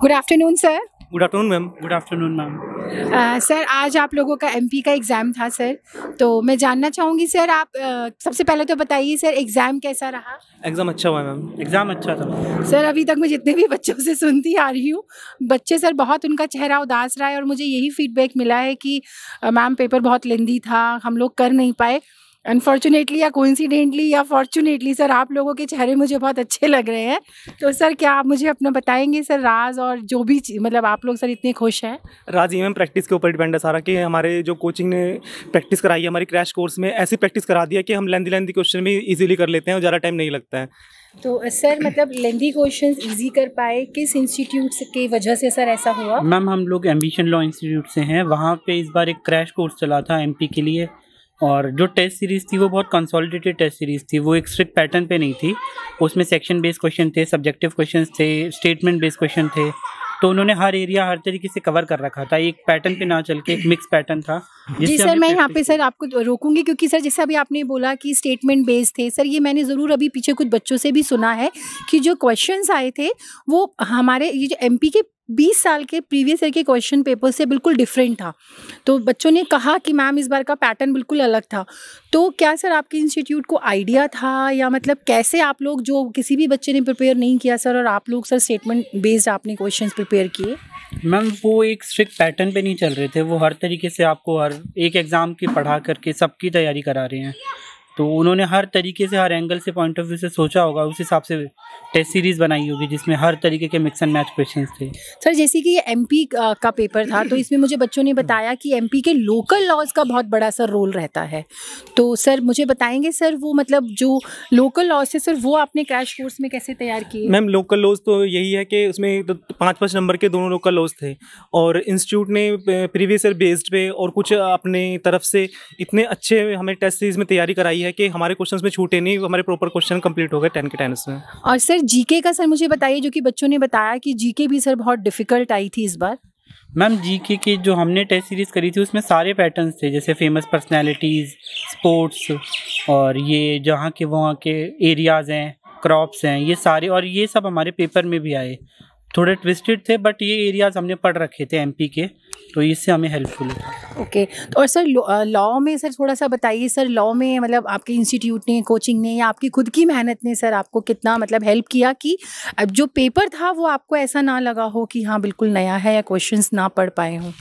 Good afternoon sir. Good afternoon ma'am. Good afternoon ma'am. Sir आज आप लोगों का एमपी का एग्ज़ाम था सर, तो मैं जानना चाहूँगी सर आप सबसे पहले तो बताइए सर एग्ज़ाम कैसा रहा। एग्ज़ाम अच्छा हुआ है मैम। एग्ज़ाम अच्छा था सर। अभी तक मैं जितने भी बच्चों से सुनती आ रही हूँ, बच्चे सर बहुत उनका चेहरा उदास रहा है और मुझे यही फीडबैक मिला है कि मैम पेपर बहुत लेंदी था, हम लोग कर नहीं पाए। अनफॉर्चुनेटली या कोइंसिडेंटली या फॉर्चुनेटली सर आप लोगों के चेहरे मुझे बहुत अच्छे लग रहे हैं। तो सर क्या आप मुझे अपना बताएंगे सर राज और जो भी मतलब आप लोग सर इतने खुश हैं। राज ये मैम प्रैक्टिस के ऊपर डिपेंड है सारा, कि हमारे जो कोचिंग ने प्रैक्टिस कराई है हमारी क्रैश कोर्स में, ऐसी प्रैक्टिस करा दिया कि हम लेंदी क्वेश्चन भी इजीली कर लेते हैं और ज़्यादा टाइम नहीं लगता है। तो सर मतलब लेंदी क्वेश्चंस इजी कर पाए, किस इंस्टीट्यूट की वजह से सर ऐसा हुआ? मैम हम लोग एम्बिशन लॉ इंस्टीट्यूट से हैं। वहाँ पे इस बार एक क्रैश कोर्स चला था एमपी के लिए, और जो टेस्ट सीरीज़ थी वो बहुत कंसोलिडेटेड टेस्ट सीरीज़ थी। वो एक स्ट्रिक्ट पैटर्न पे नहीं थी, उसमें सेक्शन बेस्ड क्वेश्चन थे, सब्जेक्टिव क्वेश्चन थे, स्टेटमेंट बेस्ड क्वेश्चन थे। तो उन्होंने हर एरिया हर तरीके से कवर कर रखा था, एक पैटर्न पे ना चल के एक मिक्स पैटर्न था। जी सर, मैं यहाँ पे सर आपको रोकूंगी क्योंकि सर जैसे अभी आपने बोला कि स्टेटमेंट बेस्ड थे सर, ये मैंने ज़रूर अभी पीछे कुछ बच्चों से भी सुना है कि जो क्वेश्चंस आए थे वो हमारे ये जो एमपी के 20 साल के प्रीवियस ईयर के क्वेश्चन पेपर से बिल्कुल डिफरेंट था। तो बच्चों ने कहा कि मैम इस बार का पैटर्न बिल्कुल अलग था। तो क्या सर आपके इंस्टीट्यूट को आइडिया था या मतलब कैसे आप लोग जो किसी भी बच्चे ने प्रिपेयर नहीं किया सर और आप लोग सर स्टेटमेंट बेस्ड आपने क्वेश्चंस प्रिपेयर किए? मैम वो एक स्ट्रिक्ट पैटर्न पे नहीं चल रहे थे, वो हर तरीके से आपको हर एक एग्ज़ाम की पढ़ा करके सबकी तैयारी करा रहे हैं। तो उन्होंने हर तरीके से हर एंगल से पॉइंट ऑफ व्यू से सोचा होगा, उस हिसाब से टेस्ट सीरीज़ बनाई होगी जिसमें हर तरीके के मिक्स एंड मैच क्वेश्चंस थे। सर जैसे कि ये एमपी का पेपर था तो इसमें मुझे बच्चों ने बताया कि एमपी के लोकल लॉज का बहुत बड़ा सर रोल रहता है। तो सर मुझे बताएंगे सर वो मतलब जो लोकल लॉज है सर वो आपने क्रैश कोर्स में कैसे तैयार किए? मैम लोकल लॉज तो यही है कि उसमें तो 5-5 नंबर के दोनों लोकल लॉज थे, और इंस्टीट्यूट ने प्रीवियस ईयर बेस्ड पे और कुछ अपने तरफ से इतने अच्छे हमें टेस्ट सीरीज में तैयारी कराई है कि हमारे क्वेश्चंस में छूटे नहीं, हमारे प्रॉपर क्वेश्चन कंप्लीट हो गए 10 के 10 इसमें। और सर जीके का सर मुझे बताइए, जो कि बच्चों ने बताया कि जीके भी सर बहुत डिफिकल्ट आई थी इस बार। मैम जीके की जो हमने टेस्ट सीरीज़ करी थी उसमें सारे पैटर्न्स थे, जैसे फेमस पर्सनैलिटीज़, स्पोर्ट्स, और ये जहाँ के वहाँ के एरियाज़ हैं, क्रॉप्स हैं, ये सारे, और ये सब हमारे पेपर में भी आए। थोड़े ट्विस्टेड थे बट ये एरियाज़ हमने पढ़ रखे थे एमपी के, तो इससे हमें हेल्पफुल है। ओके। तो और सर लॉ में सर थोड़ा सा बताइए सर, लॉ में मतलब आपके इंस्टीट्यूट ने, कोचिंग ने या आपकी खुद की मेहनत ने सर आपको कितना मतलब हेल्प किया कि अब जो पेपर था वो आपको ऐसा ना लगा हो कि हाँ बिल्कुल नया है या क्वेश्चंस ना पढ़ पाए हों?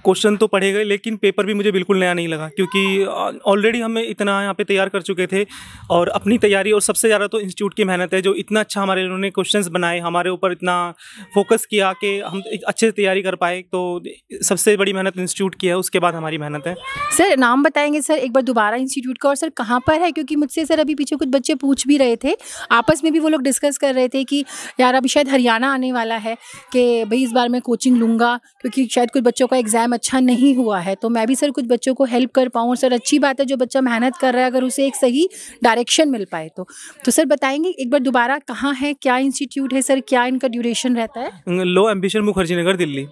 क्वेश्चन तो पढ़े गए लेकिन पेपर भी मुझे बिल्कुल नया नहीं लगा, क्योंकि ऑलरेडी हम इतना यहाँ पे तैयार कर चुके थे, और अपनी तैयारी और सबसे ज़्यादा तो इंस्टीट्यूट की मेहनत है, जो इतना अच्छा हमारे उन्होंने क्वेश्चंस बनाए, हमारे ऊपर इतना फोकस किया कि हम एक अच्छे से तैयारी कर पाए। तो सबसे बड़ी मेहनत इंस्टीट्यूट की है, उसके बाद हमारी मेहनत है। सर नाम बताएंगे सर एक बार दोबारा इंस्टीट्यूट का, और सर कहाँ पर है? क्योंकि मुझसे सर अभी पीछे कुछ बच्चे पूछ भी रहे थे, आपस में भी वो लोग डिस्कस कर रहे थे कि यार अभी शायद हरियाणा आने वाला है कि भाई इस बार मैं कोचिंग लूँगा क्योंकि शायद कुछ बच्चों का एग्ज़ाम अच्छा नहीं हुआ है, तो मैं भी सर कुछ बच्चों को हेल्प कर पाऊँ। और सर अच्छी बात है जो बच्चा मेहनत कर रहा है अगर उसे एक सही डायरेक्शन मिल पाए तो सर बताएंगे एक बार दोबारा कहाँ है, क्या इंस्टीट्यूट है सर, क्या इनका ड्यूरेशन रहता है? लो एम्बिशन मुखर्जी नगर दिल्ली।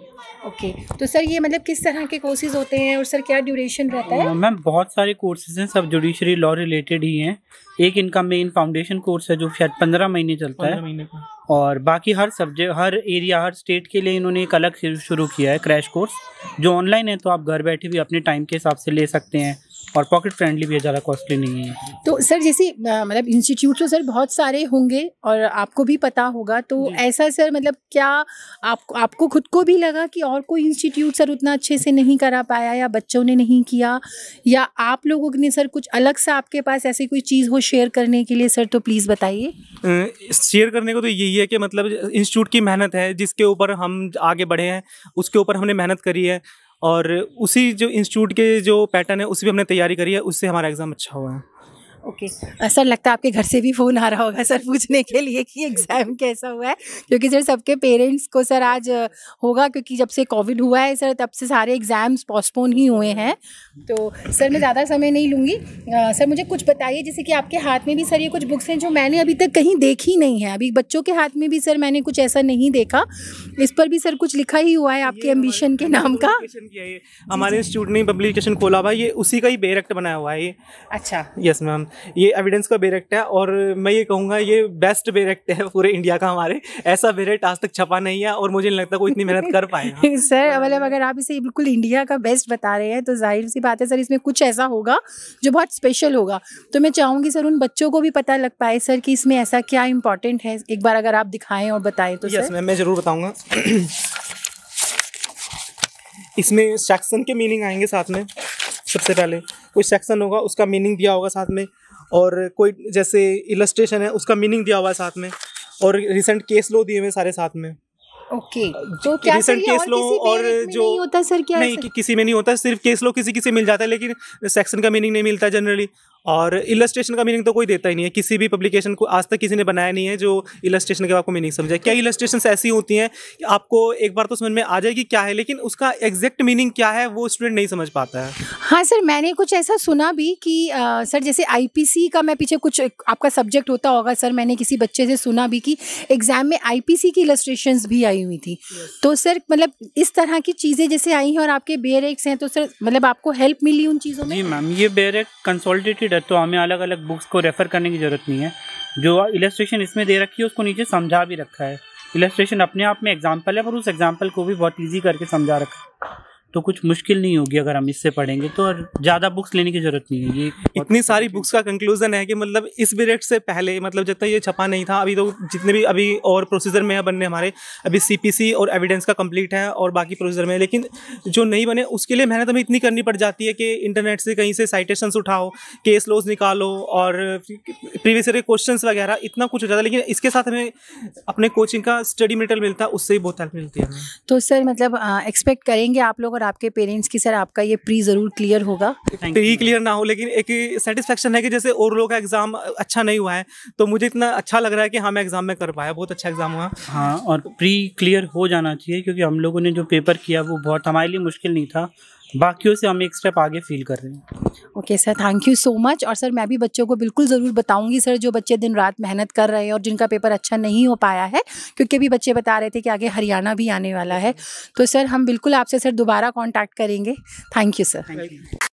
ओके। तो सर ये मतलब किस तरह के कोर्सेज होते हैं और सर क्या ड्यूरेशन रहता है? मैम बहुत सारे कोर्सेज हैं, सब जुडिशरी लॉ रिलेटेड ही हैं। एक इनका मेन फाउंडेशन कोर्स है जो शायद 15 महीने चलता है, और बाकी हर सब्जेक्ट, हर एरिया, हर स्टेट के लिए इन्होंने एक अलग शुरू किया है क्रैश कोर्स, जो ऑनलाइन है, तो आप घर बैठे भी अपने टाइम के हिसाब से ले सकते हैं, और पॉकेट फ्रेंडली भी है, ज़्यादा कॉस्टली नहीं है। तो सर जैसे मतलब इंस्टीट्यूट तो सर बहुत सारे होंगे और आपको भी पता होगा, तो ऐसा सर मतलब क्या आपको खुद को भी लगा कि और कोई इंस्टीट्यूट सर उतना अच्छे से नहीं करा पाया, या बच्चों ने नहीं किया, या आप लोगों ने सर कुछ अलग सा आपके पास ऐसी कोई चीज़ हो शेयर करने के लिए सर, तो प्लीज़ बताइए। शेयर करने को तो यही है कि मतलब इंस्टीट्यूट की मेहनत है, जिसके ऊपर हम आगे बढ़े हैं, उसके ऊपर हमने मेहनत करी है, और उसी जो इंस्टीट्यूट के जो पैटर्न है उसी भी हमने तैयारी करी है, उससे हमारा एग्ज़ाम अच्छा हुआ है। ओके। सर लगता है आपके घर से भी फ़ोन आ रहा होगा सर पूछने के लिए कि एग्ज़ाम कैसा हुआ है, क्योंकि सर सबके पेरेंट्स को सर आज होगा, क्योंकि जब से कोविड हुआ है सर तब से सारे एग्ज़ाम्स पोस्टपोन ही हुए हैं। तो सर मैं ज़्यादा समय नहीं लूँगी। सर मुझे कुछ बताइए, जैसे कि आपके हाथ में भी सर ये कुछ बुक्स हैं जो मैंने अभी तक कहीं देखी नहीं है, अभी बच्चों के हाथ में भी सर मैंने कुछ ऐसा नहीं देखा, इस पर भी सर कुछ लिखा ही हुआ है आपके एम्बिशन के नाम का। हमारे इंस्टीट्यूट ने पब्लिकेशन खोला हुआ है, ये उसी का ही डायरेक्ट बनाया हुआ है ये। अच्छा। Yes ma'am. ये एविडेंस का बेरेक्ट है और मैं ये कहूँगा ये बेस्ट बेरेक्ट है पूरे इंडिया का हमारे। ऐसा बेरेक्ट आज तक छपा नहीं है और मुझे नहीं लगता कोई इतनी मेहनत कर पाएगा। सर मतलब अगर आप इसे बिल्कुल इंडिया का बेस्ट बता रहे हैं तो जाहिर सी बात है सर इसमें कुछ ऐसा होगा जो बहुत स्पेशल होगा। तो मैं चाहूँगी सर उन बच्चों को भी पता लग पाए सर कि इसमें ऐसा क्या इंपॉर्टेंट है, एक बार अगर आप दिखाएं और बताएं तो। यस मैम, मैं ज़रूर बताऊँगा। इसमें सेक्शन के मीनिंग आएंगे साथ में। सबसे पहले कोई सेक्शन होगा उसका मीनिंग दिया होगा साथ में, और कोई जैसे इलस्ट्रेशन है उसका मीनिंग दिया हुआ है साथ में, और रिसेंट केस लो दिए हुए सारे साथ में। ओके तो क्या रिसेंट केस लो और जो नहीं होता सर, क्या नहीं कि किसी में नहीं होता, सिर्फ केस लो किसी किसी मिल जाता है, लेकिन सेक्शन का मीनिंग नहीं मिलता जनरली। और इलस्ट्रेशन का मीनिंग तो कोई देता ही नहीं है, किसी भी पब्लिकेशन को आज तक किसी ने बनाया नहीं है जो इलस्ट्रेशन के आपको मीनिंग समझाए। क्या इलस्ट्रेशंस ऐसी होती हैं कि आपको एक बार तो समझ में आ जाएगी क्या है, लेकिन उसका एग्जैक्ट मीनिंग क्या है वो स्टूडेंट नहीं समझ पाता है। हाँ सर, मैंने कुछ ऐसा सुना भी कि सर जैसे आईपीसी का मैं पीछे कुछ आपका सब्जेक्ट होता होगा सर, मैंने किसी बच्चे से सुना भी कि एग्जाम में आईपीसी की इलस्ट्रेशंस भी आई हुई थी। तो सर मतलब इस तरह की चीज़ें जैसे आई हैं और आपके बेरेक्स हैं तो सर मतलब आपको हेल्प मिली उन चीज़ों में? जी मैम, ये बेरेक्ट कंसोलिडेटेड है तो हमें अलग अलग बुक्स को रेफ़र करने की ज़रूरत नहीं है। जो इलस्ट्रेशन इसमें दे रखी है उसको नीचे समझा भी रखा है। इलस्ट्रेशन अपने आप में एग्जाम्पल है पर उस एग्जाम्पल को भी बहुत ईजी करके समझा रखा है, तो कुछ मुश्किल नहीं होगी अगर हम इससे पढ़ेंगे तो। और ज़्यादा बुक्स लेने की ज़रूरत नहीं है। ये इतनी सारी बुक्स का कंक्लूजन है कि मतलब इस बेरेक्ट से पहले मतलब जब तक ये छपा नहीं था, अभी तो जितने भी अभी और प्रोसीजर में है बनने हमारे, अभी सीपीसी और एविडेंस का कंप्लीट है और बाकी प्रोसीजर में है, लेकिन जो नहीं बने उसके लिए मेहनत हमें इतनी करनी पड़ जाती है कि इंटरनेट से कहीं से साइटेशंस उठाओ, केस लॉज निकालो और प्रीवियस ईयर के क्वेश्चंस वगैरह, इतना कुछ हो जाता है। लेकिन इसके साथ हमें अपने कोचिंग का स्टडी मटेरियल मिलता है, उससे ही बहुत हेल्प मिलती है हमें। तो सर मतलब एक्सपेक्ट करेंगे आप लोग और आपके पेरेंट्स की सर आपका ये प्री ज़रूर क्लियर होगा। प्री क्लियर ना हो लेकिन एक सेटिस्फेक्शन है कि जैसे और लोगों का एग्जाम अच्छा नहीं हुआ है तो मुझे इतना अच्छा लग रहा है कि हाँ मैं एग्जाम में कर पाया, बहुत अच्छा एग्जाम हुआ। हाँ, और प्री क्लियर हो जाना चाहिए क्योंकि हम लोगों ने जो पेपर किया वो बहुत हमारे लिए मुश्किल नहीं था, बाकियों से हम एक स्टेप आगे फील कर रहे हैं। Okay sir, thank you so much. और सर मैं भी बच्चों को बिल्कुल ज़रूर बताऊंगी सर, जो बच्चे दिन रात मेहनत कर रहे हैं और जिनका पेपर अच्छा नहीं हो पाया है, क्योंकि अभी बच्चे बता रहे थे कि आगे हरियाणा भी आने वाला है, तो सर हम बिल्कुल आपसे सर दोबारा कांटेक्ट करेंगे। Thank you sir.